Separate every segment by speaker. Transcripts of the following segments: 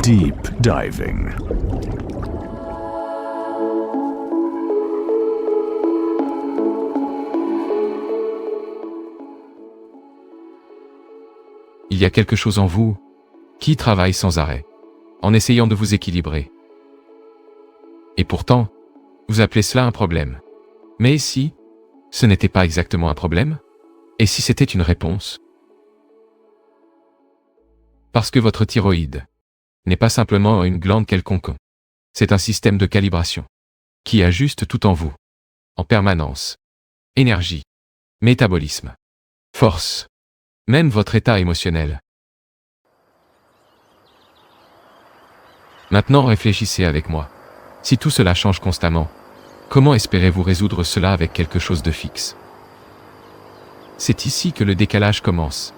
Speaker 1: Deep diving.
Speaker 2: Il y a quelque chose en vous qui travaille sans arrêt, en essayant de vous équilibrer. Et pourtant, vous appelez cela un problème. Mais si ce n'était pas exactement un problème? Et si c'était une réponse? Parce que votre thyroïde n'est pas simplement une glande quelconque. C'est un système de calibration qui ajuste tout en vous, en permanence. Énergie, métabolisme, force, même votre état émotionnel. Maintenant réfléchissez avec moi. Si tout cela change constamment, comment espérez-vous résoudre cela avec quelque chose de fixe? C'est ici que le décalage commence,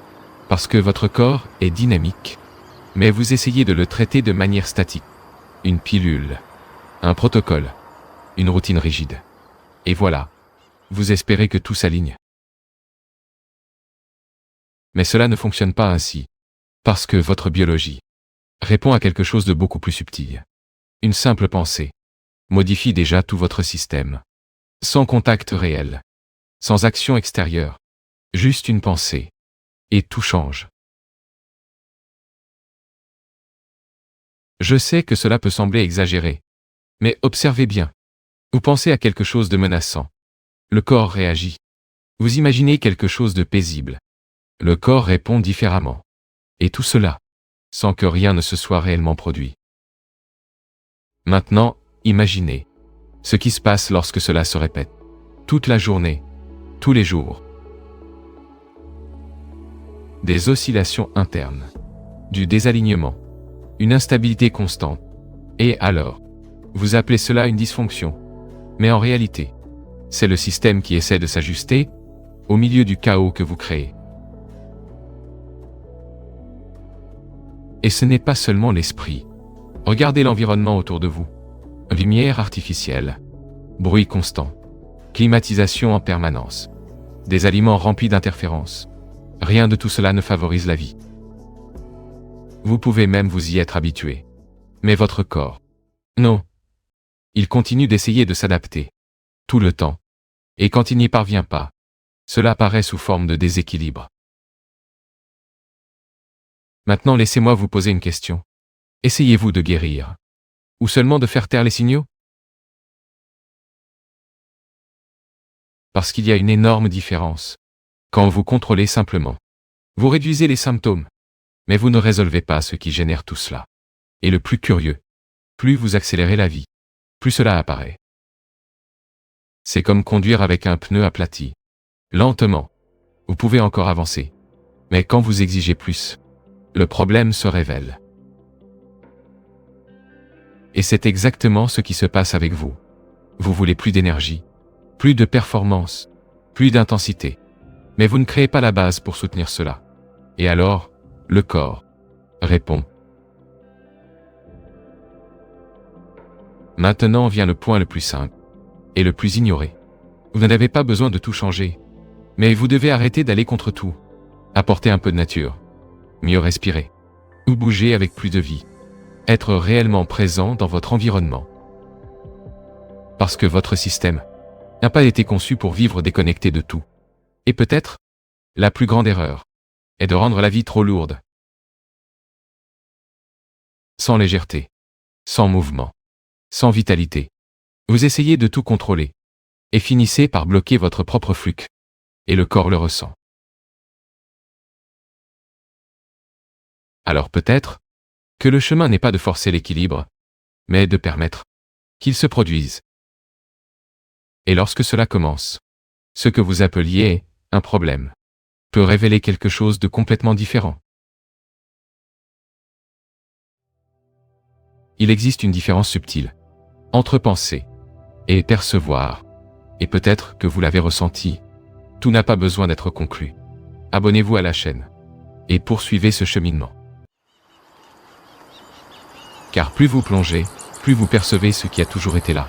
Speaker 2: parce que votre corps est dynamique, mais vous essayez de le traiter de manière statique. Une pilule, un protocole, une routine rigide. Et voilà, vous espérez que tout s'aligne. Mais cela ne fonctionne pas ainsi, parce que votre biologie répond à quelque chose de beaucoup plus subtil. Une simple pensée modifie déjà tout votre système. Sans contact réel, sans action extérieure, juste une pensée, et tout change. Je sais que cela peut sembler exagéré, mais observez bien. Vous pensez à quelque chose de menaçant. Le corps réagit. Vous imaginez quelque chose de paisible. Le corps répond différemment. Et tout cela, sans que rien ne se soit réellement produit. Maintenant, imaginez ce qui se passe lorsque cela se répète. Toute la journée, tous les jours. Des oscillations internes, du désalignement, une instabilité constante. Et alors, vous appelez cela une dysfonction. Mais en réalité, c'est le système qui essaie de s'ajuster au milieu du chaos que vous créez. Et ce n'est pas seulement l'esprit. Regardez l'environnement autour de vous. Lumière artificielle, bruit constant, climatisation en permanence, des aliments remplis d'interférences. Rien de tout cela ne favorise la vie. Vous pouvez même vous y être habitué. Mais votre corps, non. Il continue d'essayer de s'adapter, tout le temps. Et quand il n'y parvient pas, cela apparaît sous forme de déséquilibre. Maintenant laissez-moi vous poser une question. Essayez-vous de guérir? Ou seulement de faire taire les signaux? Parce qu'il y a une énorme différence. Quand vous contrôlez simplement, vous réduisez les symptômes, mais vous ne résolvez pas ce qui génère tout cela. Et le plus curieux, plus vous accélérez la vie, plus cela apparaît. C'est comme conduire avec un pneu aplati. Lentement, vous pouvez encore avancer. Mais quand vous exigez plus, le problème se révèle. Et c'est exactement ce qui se passe avec vous. Vous voulez plus d'énergie, plus de performance, plus d'intensité. Mais vous ne créez pas la base pour soutenir cela. Et alors, le corps répond. Maintenant vient le point le plus simple et le plus ignoré. Vous n'avez pas besoin de tout changer, mais vous devez arrêter d'aller contre tout. Apporter un peu de nature, mieux respirer, ou bouger avec plus de vie. Être réellement présent dans votre environnement. Parce que votre système n'a pas été conçu pour vivre déconnecté de tout. Et peut-être, la plus grande erreur est de rendre la vie trop lourde. Sans légèreté, sans mouvement, sans vitalité. Vous essayez de tout contrôler et finissez par bloquer votre propre flux. Et le corps le ressent. Alors peut-être que le chemin n'est pas de forcer l'équilibre, mais de permettre qu'il se produise. Et lorsque cela commence, ce que vous appeliez un problème peut révéler quelque chose de complètement différent. Il existe une différence subtile entre penser et percevoir, et peut-être que vous l'avez ressenti. Tout n'a pas besoin d'être conclu. Abonnez-vous à la chaîne et poursuivez ce cheminement. Car plus vous plongez, plus vous percevez ce qui a toujours été là.